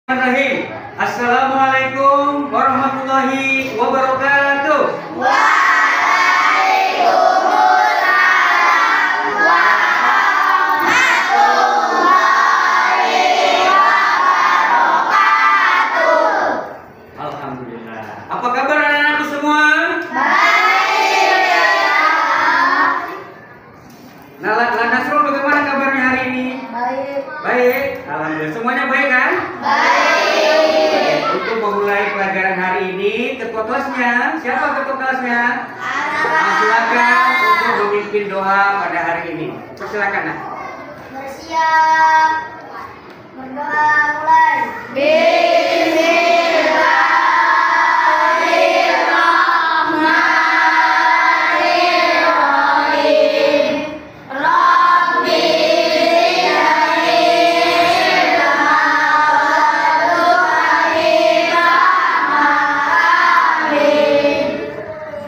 Bismillahirrahmanirrahim. Assalamualaikum warahmatullahi wabarakatuh. Waalaikumsalam warahmatullahi wabarakatuh. Alhamdulillah. Apa kabar anak-anakku semua? Baik. Nasrul, bagaimana kabarnya hari ini? Baik. Baik. Alhamdulillah. Semuanya baik kan? Baik. Untuk memulai pelajaran hari ini, ketua kelasnya, siapa ketua kelasnya? Silakan untuk memimpin doa pada hari ini. Silakan, Nak. Bersiap. Berdoa mulai. Bismillahirrahmanirrahim. Rabbi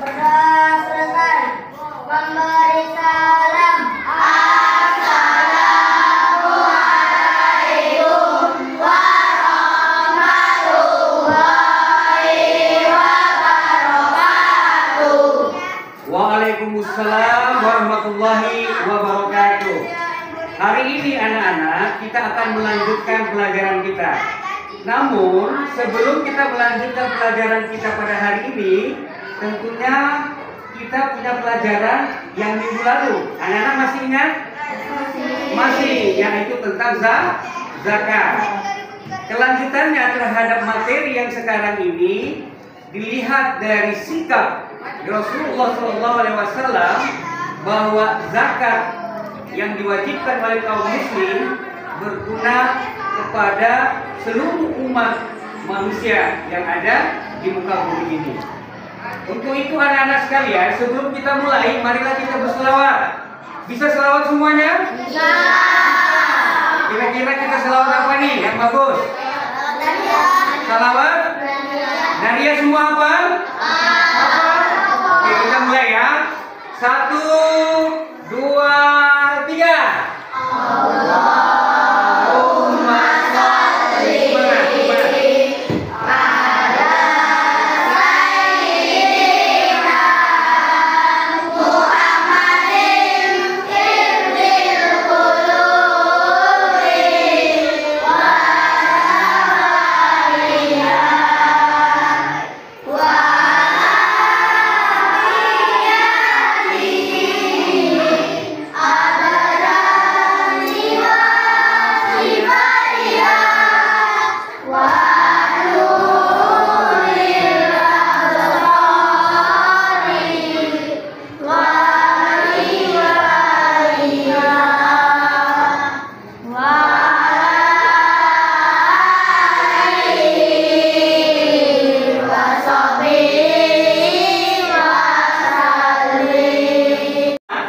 berdoa selesai. Memberi salam. Assalamualaikum warahmatullahi wabarakatuh. Waalaikumsalam warahmatullahi wabarakatuh. Hari ini anak-anak kita akan melanjutkan pelajaran kita. Namun sebelum kita melanjutkan pelajaran kita pada hari ini, tentunya kita punya pelajaran yang minggu lalu. Anak-anak masih ingat? Masih, yaitu tentang zakat. Kelanjutannya terhadap materi yang sekarang ini dilihat dari sikap Rasulullah SAW bahwa zakat yang diwajibkan oleh kaum muslim berguna kepada seluruh umat manusia yang ada di muka bumi ini. Untuk itu anak-anak sekalian, sebelum kita mulai, marilah kita berselawat. Bisa selawat semuanya? Bisa. Kira-kira kita selawat apa nih yang bagus? Salawat? Nadia semua apa? Oke, kita mulai ya. 1, 2, 3. Allahumma sholli ala sayyidina Muhammadin sirril qulubi wa alihi wa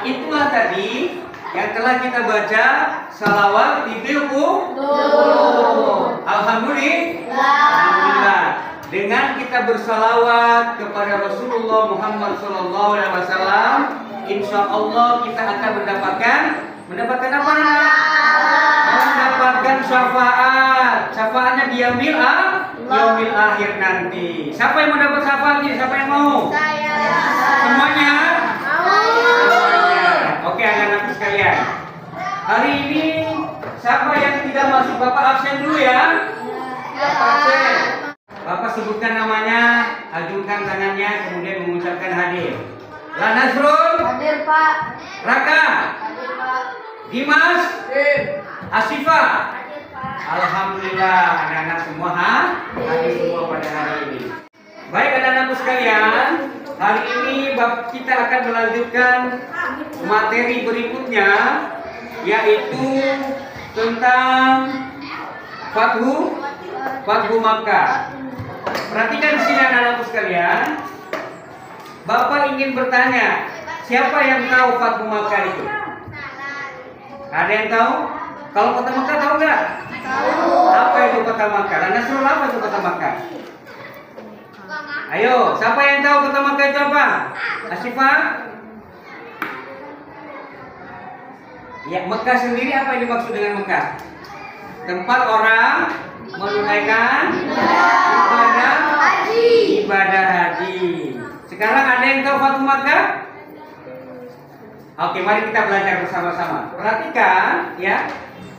Itulah tadi yang telah kita baca salawat di buku. Alhamdulillah. Dengan kita bersalawat kepada Rasulullah Muhammad SAW, insya Allah kita akan mendapatkan apa nak? Mendapatkan syafaat. Syafaatnya di yaumil akhir nanti. Siapa yang mau dapat syafaat ini? Siapa yang mau? Saya. Semuanya? Oke anak-anak sekalian, hari ini siapa yang tidak masuk Bapak absen dulu ya? Bapak absen. Bapak sebutkan namanya, ajukan tangannya, kemudian mengucapkan hadir. Nasrul, Hadir Pak. Raka, Hadir Pak. Dimas, Asifah. Hadir Pak. Alhamdulillah anak-anak semua hadir semua pada hari ini. Baik anak-anakku sekalian, hari ini kita akan melanjutkan materi berikutnya, yaitu tentang Fathu Makkah. Perhatikan di sini anak-anakku sekalian. Bapak ingin bertanya, siapa yang tahu Fathu Makkah itu? Ada yang tahu? Kalau kota Makkah tahu nggak? Tahu. Apa itu kota Makkah? Nasrul, apa itu kota Makkah? Ayo, siapa yang tahu kota Makkah itu apa? Asifah? Ya, Mekah sendiri apa yang dimaksud dengan Mekah? Tempat orang menunaikan ibadah haji. Sekarang ada yang tahu Fatu Makkah? Oke, mari kita belajar bersama-sama. Perhatikan ya,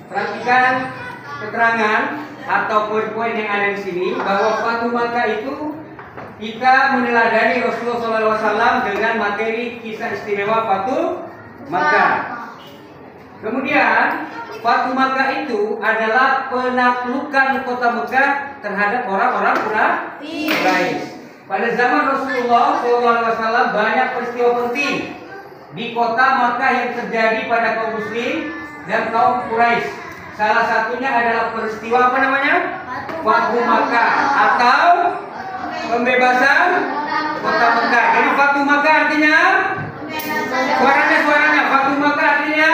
perhatikan keterangan atau poin-poin yang ada di sini bahwa Fatu Makkah itu kita meneladani Rasulullah SAW dengan materi kisah istimewa Fatu Makkah. Kemudian Fatu Makkah itu adalah penaklukan kota Mekah terhadap orang-orang Quraisy. Pada zaman Rasulullah SAW banyak peristiwa penting di kota Makkah yang terjadi pada kaum Muslim dan kaum Quraisy. Salah satunya adalah peristiwa apa namanya? Fatu Makkah atau pembebasan kota Mekah. Jadi Fatu Makkah artinya suaranya Fatu Makkah artinya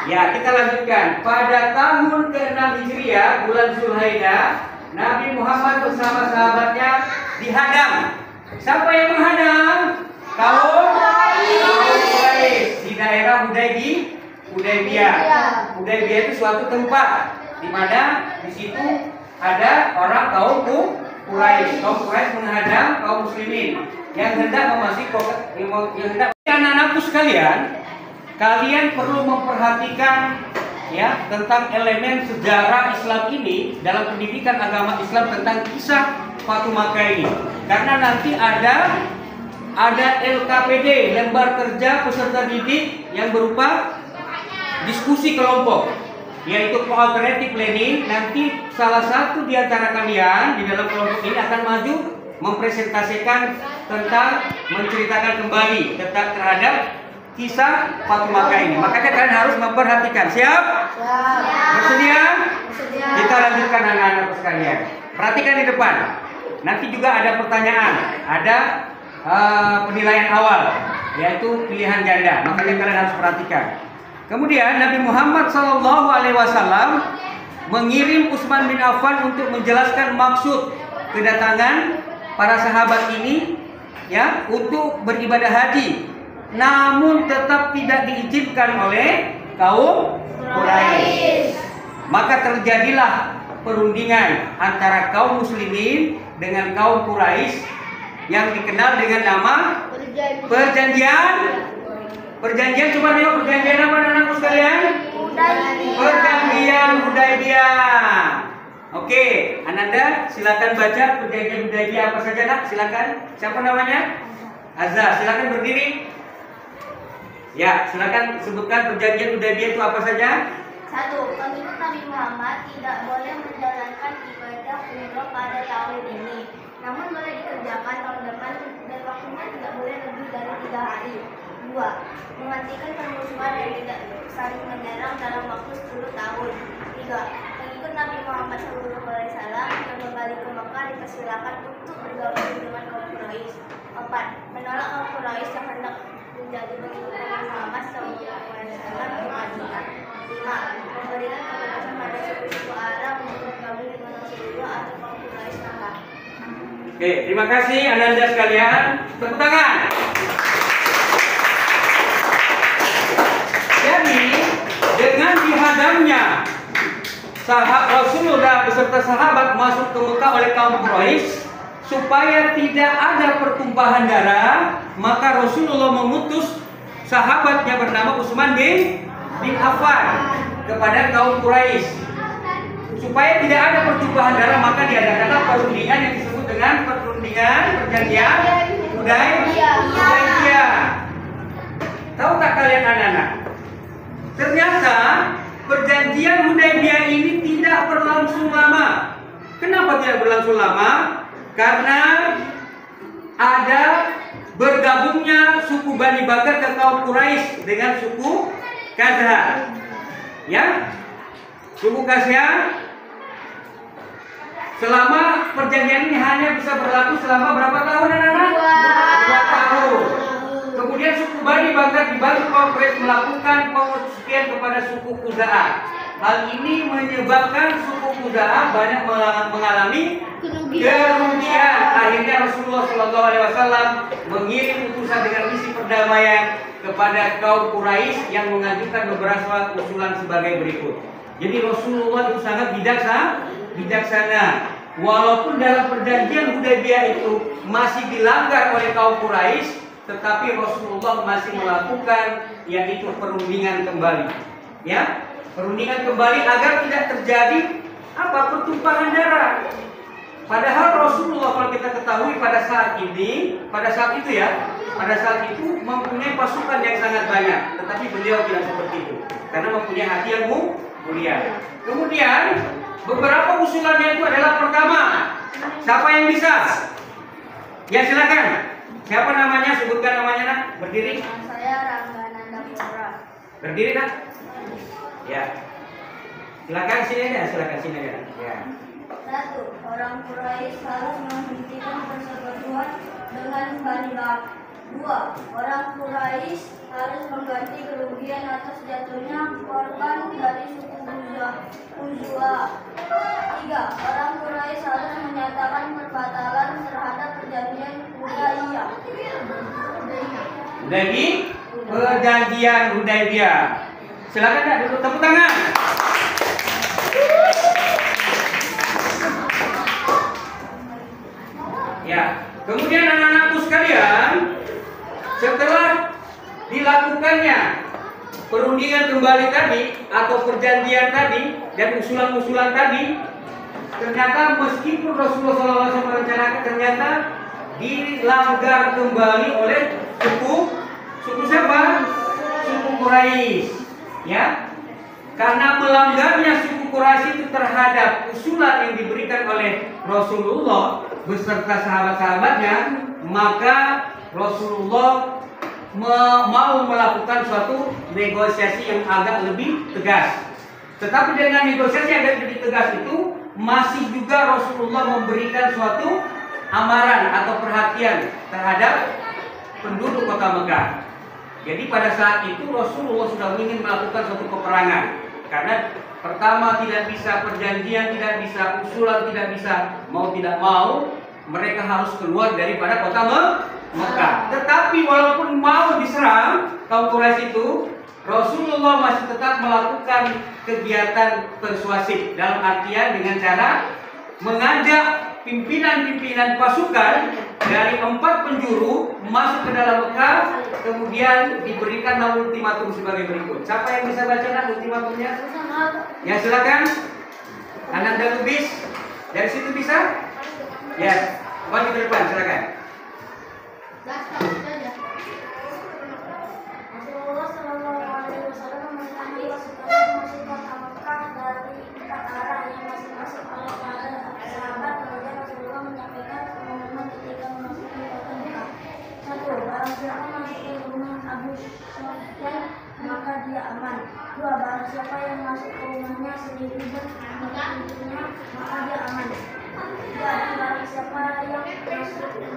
ya, kita lanjutkan. Pada tahun ke-6 Hijriah, bulan Zulhijjah, Nabi Muhammad bersama sahabatnya dihadang. Siapa yang menghadang? Kaum Quraisy di daerah Hudaybiyah. Hudaybiyah itu suatu tempat di mana di situ ada orang kaum Quraisy. Kaum Quraisy menghadang kaum muslimin yang hendak memasuki kota, yang hendak. Anak-anakku sekalian, kalian perlu memperhatikan ya tentang elemen sejarah Islam ini dalam pendidikan agama Islam tentang kisah Fatu Makkah ini. Karena nanti ada LKPD, lembar kerja peserta didik yang berupa diskusi kelompok, yaitu cooperative planning. Nanti salah satu di antara kalian di dalam kelompok ini akan maju mempresentasikan tentang menceritakan kembali tentang terhadap kisah Fatu Makkah ini. Makanya kalian harus memperhatikan. Siap? Bersedia? Kita lanjutkan anak-anak sekalian. Perhatikan di depan. Nanti juga ada pertanyaan, ada penilaian awal, yaitu pilihan ganda. Makanya kalian harus perhatikan. Kemudian Nabi Muhammad SAW mengirim Utsman bin Affan untuk menjelaskan maksud kedatangan para sahabat ini ya untuk beribadah haji. Namun tetap tidak diizinkan oleh kaum Quraisy. Maka terjadilah perundingan antara kaum muslimin dengan kaum Quraisy yang dikenal dengan nama perjanjian. Coba nengok perjanjian apa anakku sekalian? Perjanjian Hudaybiyah. Oke, Ananda silakan baca perjanjian Hudaybiyah apa saja nak? Silakan. Siapa namanya? Azza, silakan berdiri. Ya, silakan sebutkan perjanjian Hudaybiyah itu apa saja? 1. Pengikut Nabi Muhammad tidak boleh menjalankan ibadah umroh pada tahun ini, namun boleh dikerjakan tahun depan dan waktunya tidak boleh lebih dari 3 hari. 2. Menghentikan permusuhan dan tidak saling menyerang dalam waktu 10 tahun. 3. Pengikut Nabi Muhammad SAW yang kembali ke Mekah dipersilakan untuk bergabung dengan kaum Quraisy. 4. Menolak kaum Quraisy yang hendak menjadi pengikut Nabi Muhammad SAW mengajukan. 5. Memberikan kebebasan pada suku-suku Arab untuk bergabung dengan Rasulullah atau kaum Quraisy Mekah. Oke, terima kasih Ananda sekalian. Tepuk tangan. Jadi dengan dihadangnya Rasulullah beserta sahabat masuk ke Mekah oleh kaum Quraisy, supaya tidak ada pertumpahan darah, maka Rasulullah mengutus sahabatnya bernama Utsman bin Affan kepada kaum Quraisy. Supaya tidak ada pertumpahan darah, maka diadakanlah perundingan yang disebut dengan perjanjian Hudaybiyah. Tahu tak kalian anak-anak? Ternyata perjanjian Hudaybiyah ini tidak berlangsung lama. Kenapa tidak berlangsung lama? Karena ada bergabungnya suku Bani Bakar ke kaum Quraisy dengan suku Khazraj. Ya, suku Khazraj. Selama perjanjian ini hanya bisa berlaku selama berapa tahun anak-anak? 2 tahun. Kemudian suku Bani Bakar dibantu kaum Quraisy melakukan pengutusan kepada suku Khuza'ah. Hal ini menyebabkan suku Khuza'ah banyak mengalami kerugian. Akhirnya Rasulullah SAW mengirim utusan dengan misi perdamaian kepada kaum Quraisy yang mengajukan beberapa usulan sebagai berikut. Jadi Rasulullah itu sangat bijaksana. Walaupun dalam perjanjian Hudaybiyah itu masih dilanggar oleh kaum Quraisy, tetapi Rasulullah masih melakukan yaitu perundingan kembali. Ya, perundingan kembali agar tidak terjadi pertumpahan darah. Padahal Rasulullah kalau kita ketahui pada saat itu mempunyai pasukan yang sangat banyak, tetapi beliau tidak seperti itu karena mempunyai hati yang mulia. Kemudian beberapa usulannya itu adalah pertama, siapa yang bisa? Ya silakan. Siapa namanya? Sebutkan namanya nak. Berdiri. Saya Ranggananda Putra. Berdiri nak. Ya. Silakan sini aja. Ya. 1. Orang Quraisy harus menghentikan persekutuan dengan Bani Lahab. 2. Orang Quraisy harus mengganti kerugian atas jatuhnya korban dari suku Uzwa. 3. Orang Quraisy harus menyatakan perbatalan terhadap perjanjian Hudaybiyah. Perjanjian Hudaybiyah. Silakan nak duduk, tepuk tangan. Ya, kemudian anak-anakku sekalian, setelah dilakukannya perundingan kembali tadi atau perjanjian tadi dan usulan-usulan tadi, ternyata meskipun Rasulullah SAW merencanakan, ternyata dilanggar kembali oleh suku siapa? Suku Quraisy. Ya, karena melanggarnya suku Quraisy itu terhadap usulan yang diberikan oleh Rasulullah beserta sahabat-sahabatnya, maka Rasulullah mau melakukan suatu negosiasi yang agak lebih tegas. Tetapi dengan negosiasi yang agak lebih tegas itu masih juga Rasulullah memberikan suatu amaran atau perhatian terhadap penduduk kota Mekah. Jadi pada saat itu Rasulullah sudah ingin melakukan suatu peperangan. Karena pertama tidak bisa perjanjian, tidak bisa usulan, tidak bisa, mau tidak mau mereka harus keluar daripada kota Mekah. Tetapi walaupun mau diserang kaum Quraisy itu, Rasulullah masih tetap melakukan kegiatan persuasif, dalam artian dengan cara mengajak pimpinan-pimpinan pasukan dari 4 penjuru masuk ke dalam Mekah, kemudian diberikan ultimatum sebagai berikut. Siapa yang bisa baca ultimatumnya? Ya silakan. Anak dan Lubis dari situ bisa? Ya, maju ke depan silakan. Rasulullah SAW memerintahkan pasukan masuk ke Mekah dari 4 arah yang masing-masing oleh para sahabat. Kemudian Rasulullah menyampaikan pengumuman ketika memasuki kota Mekah. 1. Barang siapa masuk ke rumah Abu Sufyan maka dia aman. 2. Barang siapa yang masuk ke rumahnya sendiri dan menutup pintunya maka dia aman. 3. Barang siapa yang masuk ke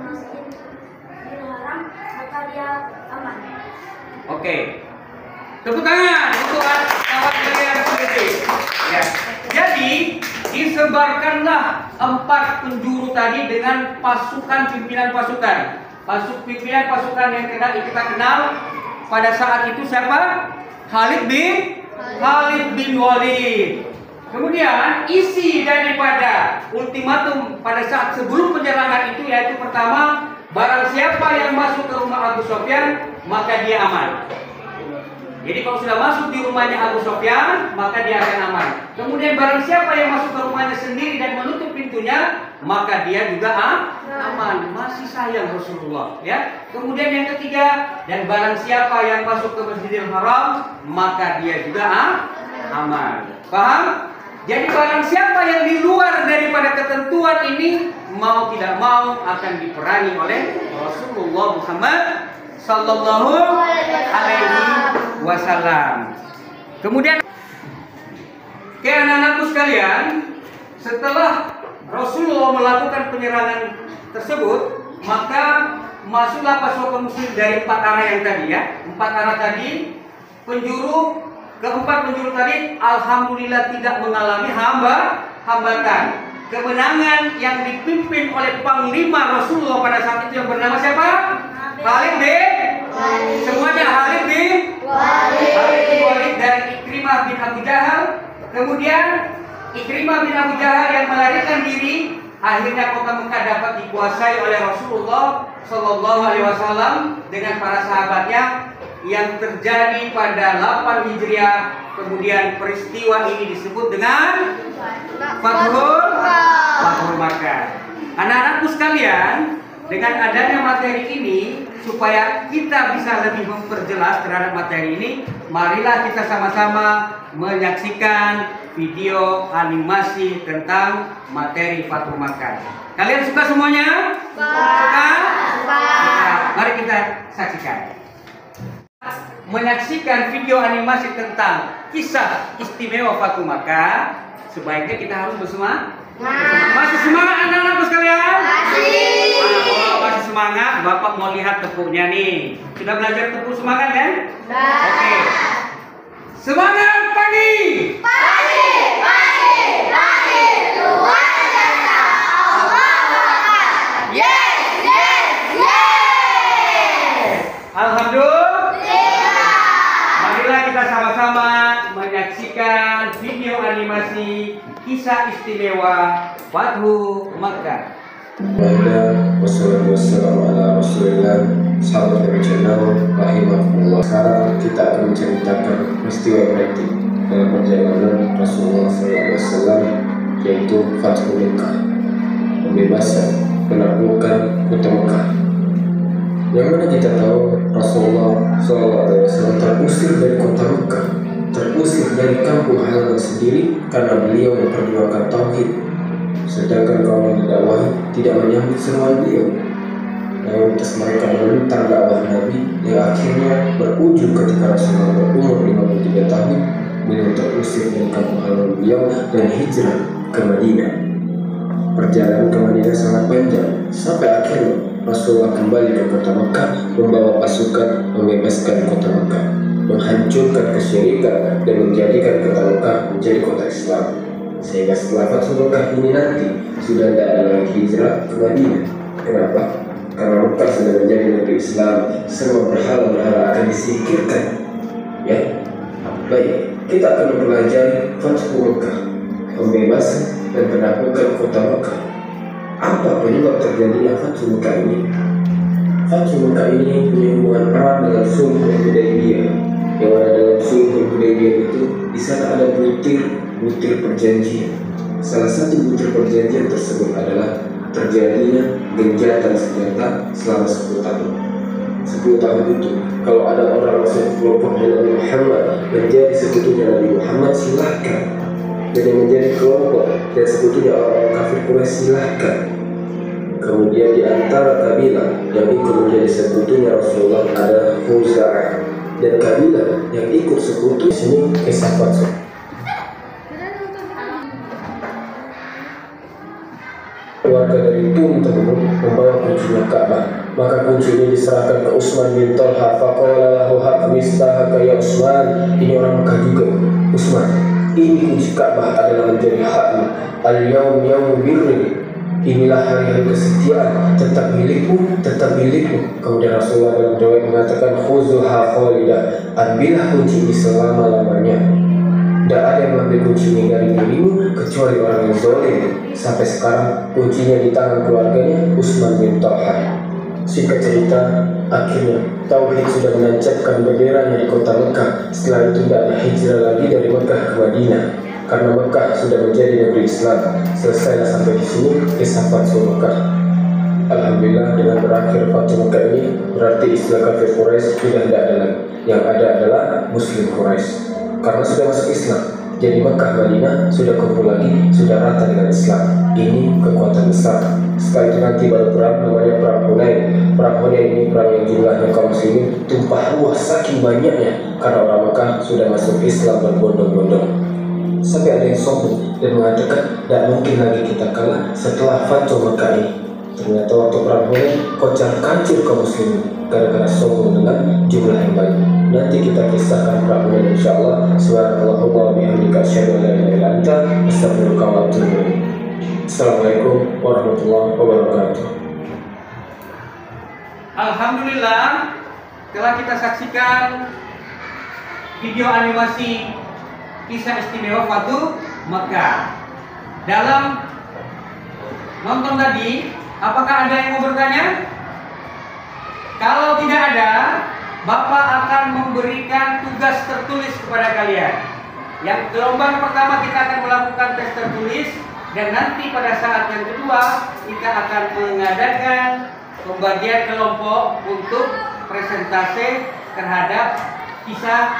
Masjidil Haram maka dia aman. Oke. Tepuk tangan untuk kawan kalian sendiri. Ya. Jadi disebarkanlah 4 penjuru tadi dengan pasukan pimpinan pasukan. Pimpinan pasukan yang kita kenal pada saat itu siapa? Khalid bin Walid. Kemudian isi daripada ultimatum pada saat sebelum penyerangan itu yaitu pertama, barang siapa yang masuk ke rumah Abu Sufyan maka dia aman. Jadi kalau sudah masuk di rumahnya Abu Sufyan maka dia akan aman. Kemudian barang siapa yang masuk ke rumahnya sendiri dan menutup pintunya maka dia juga aman. Masih sayang Rasulullah, ya. Kemudian yang ketiga, dan barang siapa yang masuk ke Masjidil Haram maka dia juga aman. Paham? Jadi barang siapa yang di luar daripada ketentuan ini mau tidak mau akan diperangi oleh Rasulullah Muhammad Sallallahu Alaihi Wasallam. Kemudian, anak-anakku sekalian, setelah Rasulullah melakukan penyerangan tersebut, maka masuklah pasukan muslim dari 4 arah yang tadi, ya. 4 arah tadi, keempat penjuru tadi, alhamdulillah tidak mengalami hambatan. Kemenangan yang dipimpin oleh Panglima Rasulullah pada saat itu yang bernama siapa? Khalid bin Walid. Semuanya Khalid bin Walid dari Ikrimah bin Abi Jahal, Kemudian Ikrimah bin Abu Jahal yang melarikan diri, akhirnya kota Mekah dapat dikuasai oleh Rasulullah Shallallahu Alaihi Wasallam dengan para sahabatnya, yang terjadi pada 8 Hijriah. Kemudian peristiwa ini disebut dengan Fathul Makkah. Anak-anakku sekalian, dengan adanya materi ini, supaya kita bisa lebih memperjelas terhadap materi ini, marilah kita sama-sama menyaksikan video animasi tentang materi Fathul Makkah. Kalian suka semuanya? Suka? Mari kita saksikan. Menyaksikan video animasi tentang kisah istimewa Fathul Makkah, sebaiknya kita harus bersemangat. Masih semangat anak-anakku sekalian? Kalau masih semangat, Bapak mau lihat tepuknya nih. Sudah belajar tepuk semangat kan? Oke. Semangat pagi! Pagi, luar biasa. Allahu Akbar. Yes. Alhamdulillah. Marilah kita sama-sama menyaksikan video animasi kisah istimewa Fathul Makkah. Wassalamualaikum ala Rasulillah, sahabat Nabi channel rahimahullah. Sekarang kita akan menceritakan peristiwa penting dalam perjalanan Rasulullah SAW, yaitu Fathul Makkah, pembebasan penaklukan kota Mekah. Yang mana kita tahu Rasulullah SAW terusir dari kota Mekah, terusir dari kampung halaman sendiri karena beliau memperjuangkan tauhid. Sedangkan kaum yang didakwahi tidak menyambut seruan beliau. Mayoritas mereka menentang dakwah Nabi, yang akhirnya berujung ketika Rasulullah berumur 53 tahun, beliau terusir dari kampung halaman beliau dan hijrah ke Madinah. Perjalanan ke Madinah sangat panjang, sampai akhirnya Rasulullah kembali ke kota Mekah membawa pasukan membebaskan kota Mekah, menghancurkan kesyirikan dan menjadikan kota Mekah menjadi kota Islam. Sehingga setelah Fathul Makkah ini nanti sudah tidak ada lagi hijrah ke Madinah. Kenapa? Karena Mekah sudah menjadi negeri Islam, semua berhala-berhala akan disingkirkan. Ya, baik, kita akan mempelajari Fathul Makkah, pembebasan dan penaklukan kota Mekah. Apa penyebab terjadinya Fathul Makkah ini? Fathul Makkah ini punya hubungan erat dengan Sulh Hudaybiyah. Yang ada dalam Sulh Hudaybiyah itu, di sana ada butir perjanjian. Salah satu butir perjanjian tersebut adalah terjadinya gencatan senjata selama 10 tahun. 10 tahun itu, kalau ada orang masuk kelompok Nabi Muhammad menjadi sekutunya Nabi Muhammad, silahkan. Dan yang menjadi kelompok dan sekutunya orang kafir Quraisy, silahkan. Kemudian di antara kabilah yang ikut menjadi sekutunya Rasulullah adalah Khuza'ah, dan kabilah yang ikut sekutu sini kisah Fathul. Keluarga dari teman membawa kuncinya Ka'bah, maka kunci ini diserahkan ke Utsman bin Talha. Faqala lahu haq mistahaka ya Utsman. Ini orang Mekah juga. Utsman, ini kunci Ka'bah adalah menjadi hakmu. Al-yaum yaum birri. Inilah hari-hari kesetiaan, tetap milikmu, tetap milikmu. Kemudian Rasulullah dalam riwayat mengatakan khuzuha khalidah, ambillah kunci ini selama-lamanya. Tidak ada yang mengambil kunci ini dari dirimu kecuali orang yang zalim. Sampai sekarang kuncinya di tangan keluarganya Utsman bin Talha. Singkat cerita, akhirnya tauhid sudah menancapkan benderanya di kota Mekah. Setelah itu tidak ada hijrah lagi dari Mekah ke Madinah, karena Mekah sudah menjadi negeri Islam. Selesailah sampai di sini kisah Fathul Mekah. Alhamdulillah, dengan berakhir Fathul Mekah ini berarti istilah kafir Quraisy sudah tidak ada lagi. Yang ada adalah Muslim Quraisy, karena sudah masuk Islam. Jadi Mekah Madinah sudah kumpul lagi, sudah rata dengan Islam. Ini kekuatan besar. Setelah itu nanti baru perang namanya perang Hunain. Perang Hunain ini perang yang jumlahnya kaum muslimin tumpah ruah saking banyaknya, karena orang Mekah sudah masuk Islam berbondong-bondong. Sampai ada yang sombong dan mengatakan tidak mungkin lagi kita kalah setelah Fathul Mekah ini. Ternyata waktu perang Hunain kocar-kacir kaum muslimin gara-gara sombong dengan jumlah yang banyak. Nanti kita kisahkan perang Hunain insyaallah. Subhanallahumma wa bihamdika asyhadu an la ilaha illa anta astaghfiruka wa atubu ilaik. Assalamualaikum warahmatullahi wabarakatuh. Alhamdulillah, telah kita saksikan video animasi kisah istimewa Fatu Mekah. Dalam nonton tadi, apakah ada yang mau bertanya? Kalau tidak ada, Bapak akan memberikan tugas tertulis kepada kalian. Yang gelombang pertama kita akan melakukan tes tertulis, dan nanti pada saat yang kedua kita akan mengadakan pembagian kelompok untuk presentasi terhadap kisah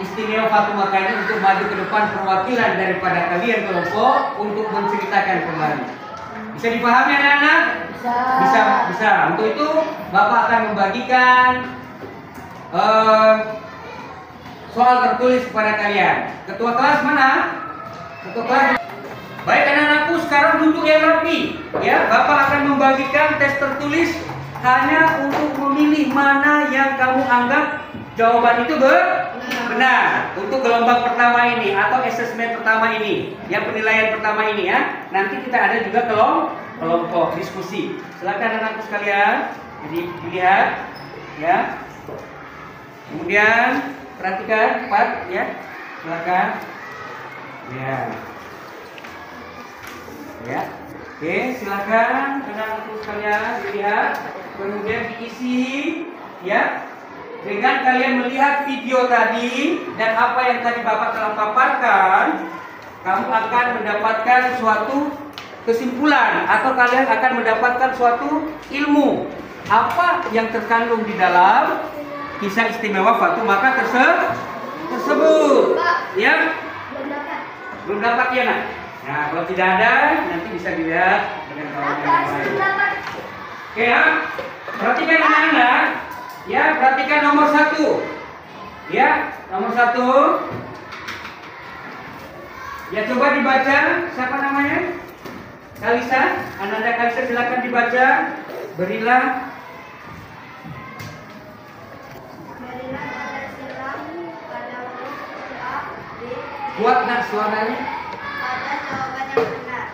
istimewa Fatu Mekah ini untuk maju ke depan perwakilan daripada kalian kelompok untuk menceritakan kembali. Bisa dipahami anak-anak? Bisa. Untuk itu Bapak akan membagikan soal tertulis kepada kalian. Ketua kelas mana? Ketua kelas. Baik anak-anakku, sekarang duduk yang rapi. Ya, Bapak akan membagikan tes tertulis hanya untuk memilih mana yang kamu anggap jawaban itu benar. Untuk gelombang pertama ini atau asesmen pertama ini, yang penilaian pertama ini ya. Nanti kita ada juga kelompok diskusi. Silakan anak-anakku sekalian. Jadi dilihat ya. Kemudian perhatikan cepat ya. Silakan. Ya. Ya. Oke, silakan anak-anakku sekalian dilihat. Kemudian diisi ya. Dengan kalian melihat video tadi dan apa yang tadi Bapak telah paparkan, kamu akan mendapatkan suatu kesimpulan atau kalian akan mendapatkan suatu ilmu apa yang terkandung di dalam kisah istimewa Fatu Mekah tersebut. Ya, belum dapat ya nak. Nah, kalau tidak ada nanti bisa dilihat dengan kawan yang lain. Oke ya, perhatikan anak-anak. Ya, perhatikan nomor 1. Ya, nomor 1. Ya, coba dibaca. Siapa namanya? Kalisa. Ananda Kalisa, silakan dibaca. Berilah pada silam pada huruf A, B, kuat nak suaranya. pada jawaban yang benar.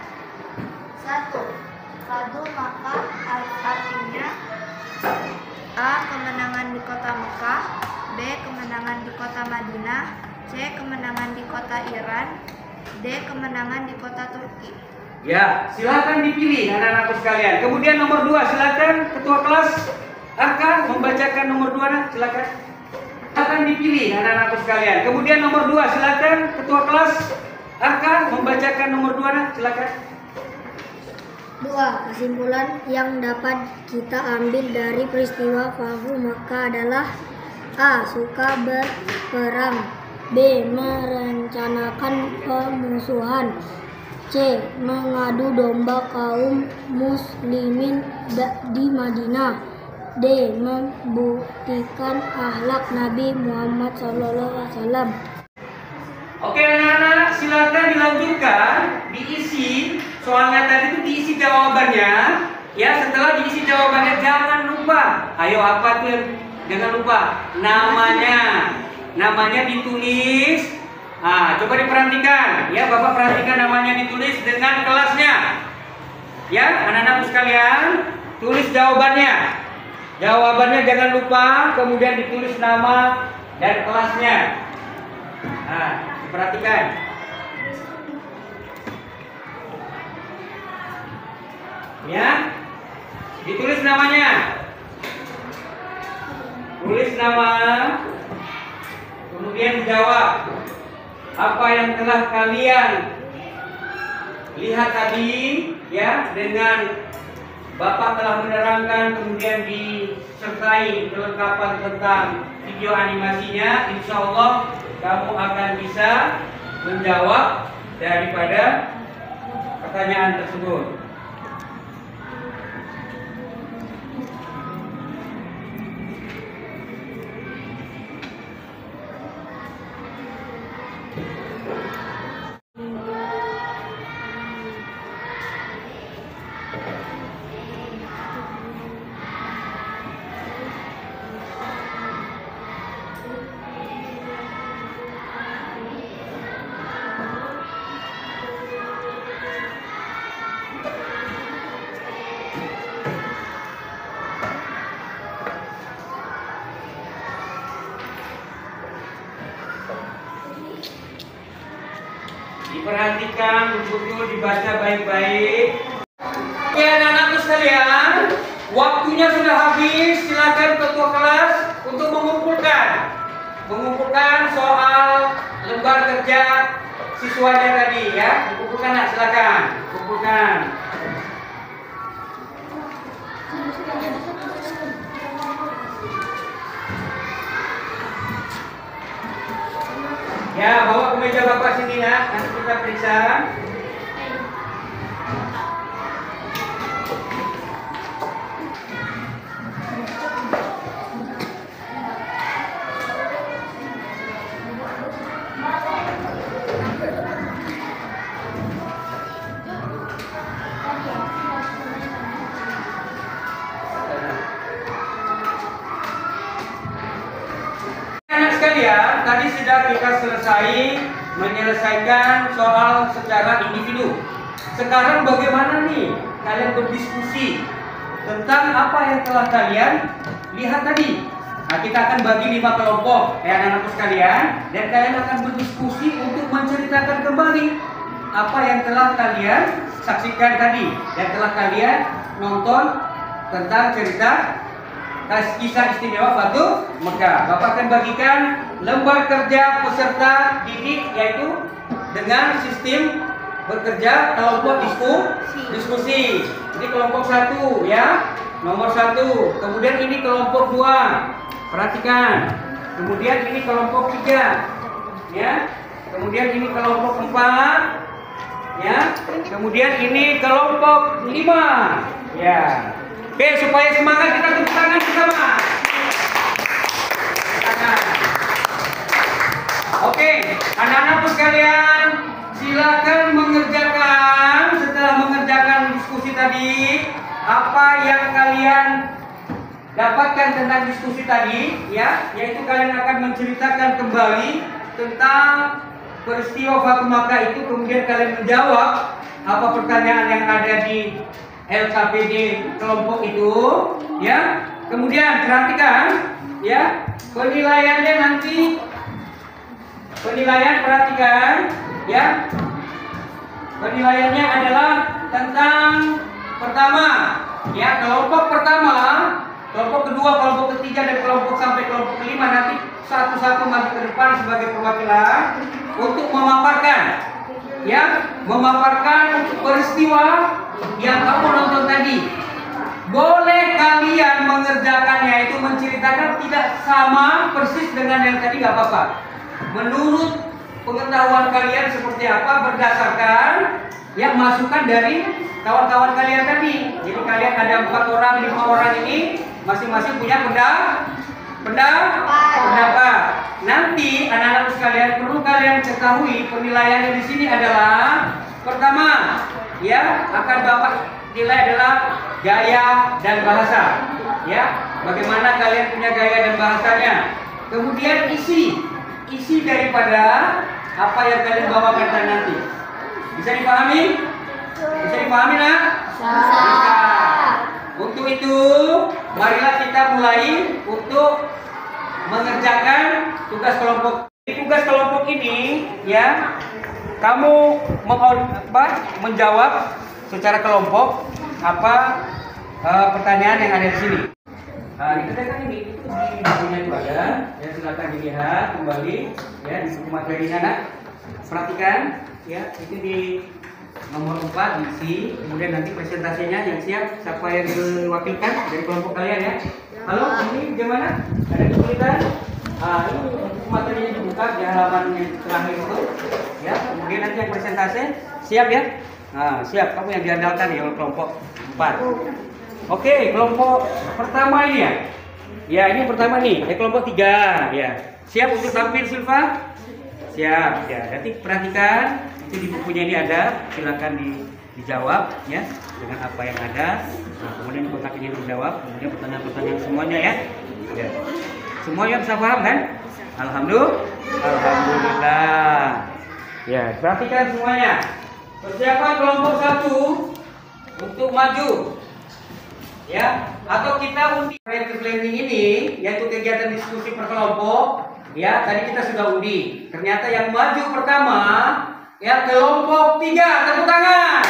1. Fatu Mekah artinya A. Kemenangan di kota Mekah, B. Kemenangan di kota Madinah, C. Kemenangan di kota Iran, D. Kemenangan di kota Turki. Ya, silakan dipilih anak-anakku sekalian. Kemudian nomor 2, silakan ketua kelas akan membacakan nomor 2 nak, silakan. Akan dipilih anak-anakku sekalian. Kemudian nomor 2, silakan ketua kelas akan membacakan nomor 2 nak, silakan. 2. Kesimpulan yang dapat kita ambil dari peristiwa Fatu Mekah adalah A. Suka berperang, B. Merencanakan pemusuhan, C. Mengadu domba kaum muslimin di Madinah, D. Membuktikan akhlak Nabi Muhammad SAW. Oke anak-anak, silakan dilanjutkan, diisi soalnya tadi itu diisi jawabannya. Ya, setelah diisi jawabannya jangan lupa. Ayo apa tuh? Jangan lupa namanya ditulis. Coba diperhatikan. Ya, Bapak perhatikan namanya ditulis dengan kelasnya. Ya, anak-anak sekalian, tulis jawabannya. Jawabannya jangan lupa, kemudian ditulis nama dan kelasnya. Perhatikan. Ya, ditulis namanya. Tulis nama, kemudian jawab apa yang telah kalian lihat tadi, ya, dengan Bapak telah menerangkan, kemudian disertai kelengkapan tentang video animasinya. Insya Allah kamu akan bisa menjawab daripada pertanyaan tersebut. betul-betul dibaca baik-baik. Oke anak-anakku sekalian, waktunya sudah habis. Silakan ketua kelas untuk mengumpulkan soal lembar kerja siswanya tadi ya. Kumpulkan nak, silakan kumpulkan. Ya, bawa ke meja bapak sini nak, nanti kita periksa. Sekalian, tadi sudah kita menyelesaikan soal secara individu. Sekarang bagaimana nih kalian berdiskusi tentang apa yang telah kalian lihat tadi? Nah, kita akan bagi 5 kelompok anak-anakku sekalian, dan kalian akan berdiskusi untuk menceritakan kembali apa yang telah kalian saksikan tadi, yang telah kalian nonton tentang cerita kisah istimewa Batu Mekah. Bapak akan bagikan lembar kerja peserta didik yaitu dengan sistem bekerja kelompok diskusi. Ini kelompok 1 ya, nomor 1. Kemudian ini kelompok 2. Perhatikan. Kemudian ini kelompok 3 ya. Kemudian ini kelompok 4 ya. Kemudian ini kelompok 5 ya. Oke, supaya semangat kita tepuk tangan bersama. Oke, anak-anakku sekalian, silakan mengerjakan setelah mengerjakan diskusi tadi apa yang kalian dapatkan tentang diskusi tadi ya, yaitu kalian akan menceritakan kembali tentang peristiwa Batu Mekah itu, kemudian kalian menjawab apa pertanyaan yang ada di LKPD kelompok itu ya. Kemudian perhatikan ya, penilaiannya nanti, perhatikan ya, penilaiannya adalah tentang pertama ya, kelompok pertama, kelompok kedua, kelompok ketiga, dan kelompok sampai kelompok kelima nanti satu-satu maju ke depan sebagai perwakilan untuk memaparkan ya, memaparkan peristiwa yang kamu nonton tadi. Boleh kalian mengerjakannya itu menceritakan tidak sama persis dengan yang tadi, nggak apa-apa. Menurut pengetahuan kalian seperti apa, berdasarkan yang masukan dari kawan-kawan kalian tadi. Jadi kalian ada 4 orang, 5 orang ini masing-masing punya pendapat. Nanti anak-anak sekalian perlu kalian ketahui penilaiannya di sini adalah pertama ya, akan Bapak nilai adalah gaya dan bahasa ya, bagaimana kalian punya gaya dan bahasanya. Kemudian isi daripada apa yang kalian bawakan nanti bisa dipahami? Bisa dipahami nak? Bisa. Untuk itu marilah kita mulai untuk mengerjakan tugas kelompok. Tugas kelompok ini ya, kamu menjawab secara kelompok apa pertanyaan yang ada di sini. Dikerjakan ini itu di bukunya itu ada ya, silakan dilihat kembali ya di buku materinya nak. Perhatikan ya, itu di nomor 4 diisi. Kemudian nanti presentasinya yang siap siapa yang diwakilkan dari kelompok kalian ya. Halo, ini gimana? Ada kesulitan? Ini buku materinya dibuka di halaman yang terakhir itu ya. Kemudian nanti yang presentasi siap ya. Nah, siap, kamu yang diandalkan ya kelompok 4. Oke, kelompok pertama ini ya. Ya, ini pertama nih, kelompok 3 ya. Siap untuk tampil Silva? Siap ya. Nanti perhatikan itu di bukunya ini ada, silakan dijawab ya dengan apa yang ada. Nah, kemudian kotak ini dijawab, kemudian pertanyaan-pertanyaan semuanya ya. Ya. Semuanya bisa paham kan? Alhamdulillah. Ya, perhatikan semuanya. Persiapan kelompok 1 untuk maju. Ya, atau kita undi creative learning ini yaitu kegiatan diskusi per kelompok. Ya, tadi kita sudah undi. Ternyata yang maju pertama Ya, kelompok 3, tepuk tangan.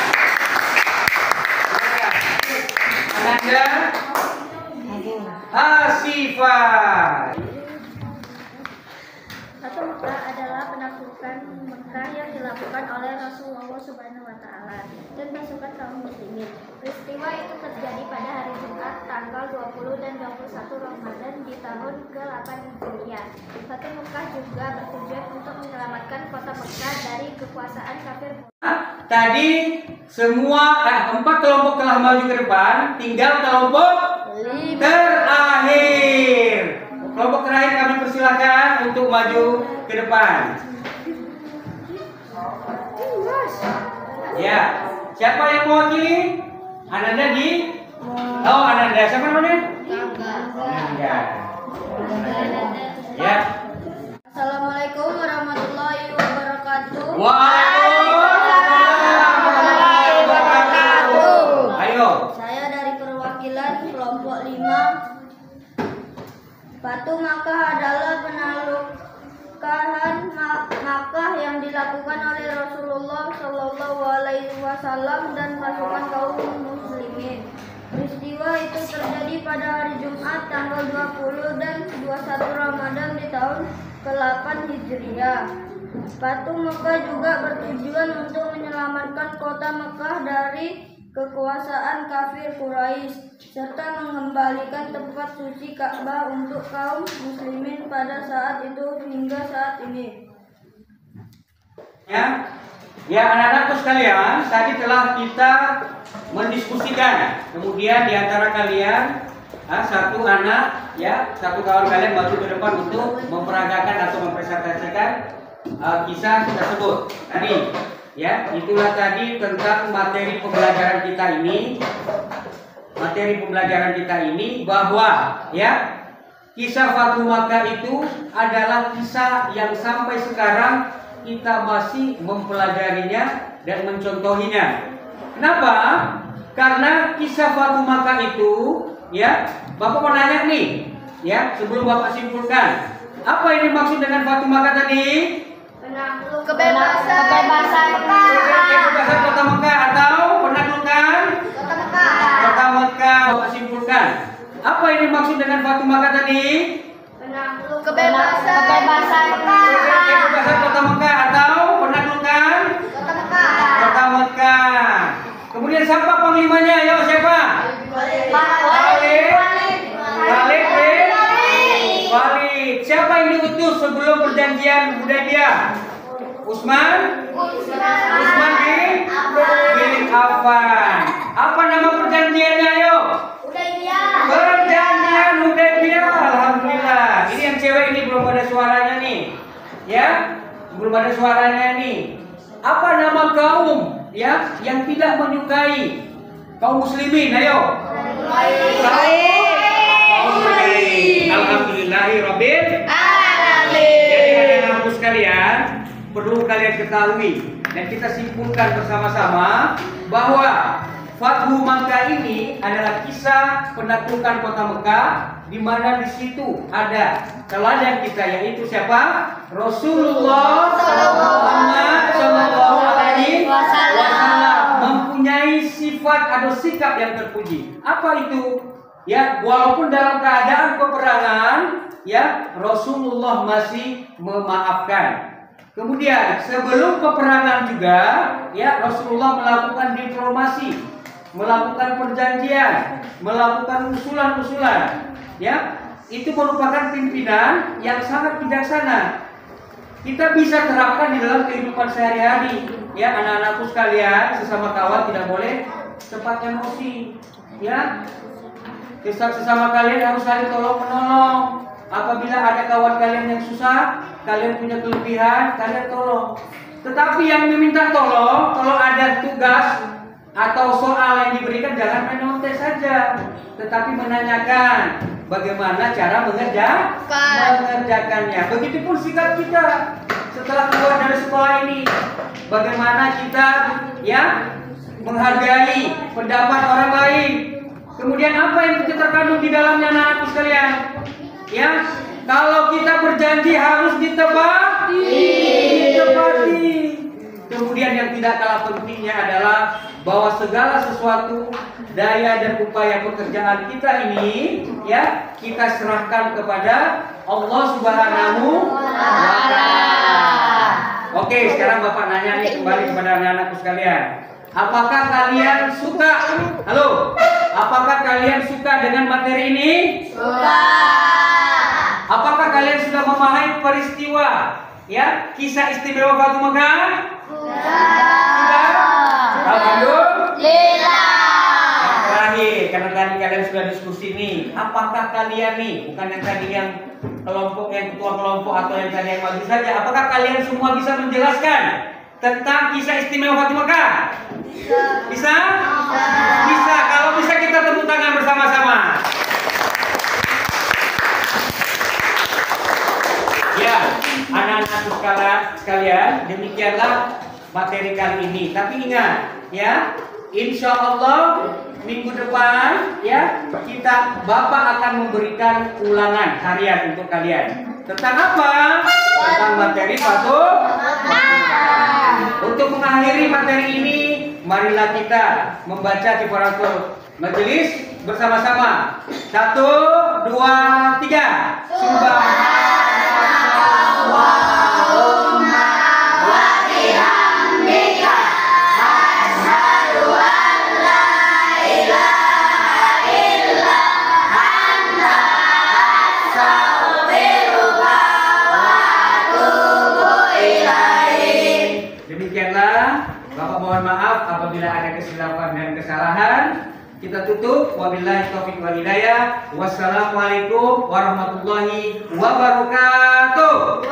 Ananda Hasifah. Fatu Mekah adalah penaklukan Mekah yang dilakukan oleh Rasulullah Subhanahu wa Ta'ala dan pasukan kaum muslimin. Peristiwa itu terjadi pada hari Jumat tanggal 20 dan 21 Ramadan di tahun ke-8 Hijriah. Fatu Mekah juga bertujuan untuk menyelamatkan kota Mekah dari kekuasaan kafir. Tadi semua 4 kelompok telah maju ke depan, tinggal kelompok terakhir. Kelompok terakhir kami persilakan untuk maju ke depan. Ya, siapa yang mewakili? Ananda di? Oh, Ananda. Siapa namanya? Ananda. Ya. Assalamualaikum warahmatullahi wabarakatuh. Waalaikumsalam warahmatullahi wabarakatuh. Ayo. Saya dari perwakilan kelompok 5. Fatu Makkah adalah penaklukan Makkah yang dilakukan oleh Rasulullah Shallallahu Alaihi Wasallam dan pasukan kaum muslimin. Peristiwa itu terjadi pada hari Jumat tanggal 20 dan 21 Ramadan di tahun ke-8 Hijriah. Fatu Makkah juga bertujuan untuk menyelamatkan kota Makkah dari kekuasaan kafir Quraisy serta mengembalikan tempat suci Ka'bah untuk kaum muslimin pada saat itu hingga saat ini. Ya, anak-anakku sekalian, tadi telah kita mendiskusikan. Kemudian di antara kalian satu anak, ya, satu kawan kalian maju ke depan untuk memperagakan atau mempresentasikan kisah tersebut. Tadi, ya, itulah tadi tentang materi pembelajaran kita ini. Materi pembelajaran kita ini bahwa, ya, kisah Fatu Makkah itu adalah kisah yang sampai sekarang kita masih mempelajarinya dan mencontohinya. Kenapa? Karena kisah Fatu Makkah itu, ya, Bapak mau nanya nih, ya, sebelum Bapak simpulkan, apa ini maksud dengan Fatu Makkah tadi? Kebebasan Kebebasan kota Mekah atau penaklukan kota Mekah. Bapak simpulkan, apa ini maksud dengan Fatu Makkah tadi? Kebebasan Kebebasan kota Mekah atau penaklukan kota Mekah. Kemudian siapa panglimanya? Ayo siapa? Khalid bin Walid. Siapa yang diutus sebelum perjanjian Hudaybiyah? Utsman bin Affan. Apa nama perjanjiannya? Ayo. Perjanjian Hudaybiyah. Alhamdulillah. Ini yang cewek ini belum ada suaranya nih. Ya, belum ada suaranya nih. Apa nama kaum, ya, yang tidak menyukai kaum muslimin? Ayo. Kaum muslimin. Alhamdulillahirabbil alamin. Jadi anak-anakku sekalian, perlu kalian ketahui dan kita simpulkan bersama-sama bahwa Fathu Makkah ini adalah kisah penaklukan kota Mekah, di mana di situ ada teladan kita, yaitu siapa? Rasulullah Muhammad Shallallahu Alaihi Wasallam mempunyai sifat atau sikap yang terpuji. Apa itu? Ya, walaupun dalam keadaan peperangan, ya, Rasulullah masih memaafkan. Kemudian sebelum peperangan juga, ya, Rasulullah melakukan diplomasi, melakukan perjanjian, melakukan usulan-usulan, ya, itu merupakan pimpinan yang sangat bijaksana. Kita bisa terapkan di dalam kehidupan sehari-hari, ya, anak-anakku sekalian, sesama kawan tidak boleh cepat emosi, ya. Sesama kalian harus saling tolong menolong. Apabila ada kawan kalian yang susah, kalian punya kelebihan, kalian tolong. Tetapi yang meminta tolong, kalau ada tugas atau soal yang diberikan, jangan menonton saja, tetapi menanyakan bagaimana cara mengerjakannya. Begitupun sikap kita setelah keluar dari sekolah ini, bagaimana kita, ya, menghargai pendapat orang lain. Kemudian apa yang terkandung di dalamnya, anak-anakku sekalian? Ya, kalau kita berjanji harus ditepati. Kemudian yang tidak kalah pentingnya adalah bahwa segala sesuatu daya dan upaya pekerjaan kita ini ya kita serahkan kepada Allah Subhanahu wa Ta'ala. Oke, sekarang Bapak nanya nih kembali kepada anak-anakku sekalian. Apakah kalian suka? Halo, apakah kalian suka dengan materi ini? Suka. Apakah kalian sudah memahami peristiwa ya kisah istimewa Fatu Mekah? Sudah? Alhamdulillah. Yang terakhir, karena tadi kalian sudah diskusi nih, apakah kalian nih, bukan yang tadi yang kelompok yang ketua kelompok atau yang tadi yang maju saja, apakah kalian semua bisa menjelaskan tentang kisah istimewa Fatu Mekah? Bisa? Bisa. Kalau bisa kita tepuk tangan bersama-sama. Ya, anak-anak sekalian, demikianlah materi kali ini. Tapi ingat, ya, insya Allah minggu depan, ya, Bapak akan memberikan ulangan harian untuk kalian. Tentang apa? Tentang materi Fatu Mekah. Untuk mengakhiri materi ini, marilah kita membaca kifaratul majelis bersama-sama. 1, 2, 3. Subhanallahumma wa bihamdika asyhadu an la ilaha illa anta astaghfiruka wa atubu ilaik. Demikianlah, Bapak mohon maaf apabila ada kesilapan dan kesalahan. Kita tutup. Wabillahi taufiq wal hidayah. Wassalamualaikum warahmatullahi wabarakatuh.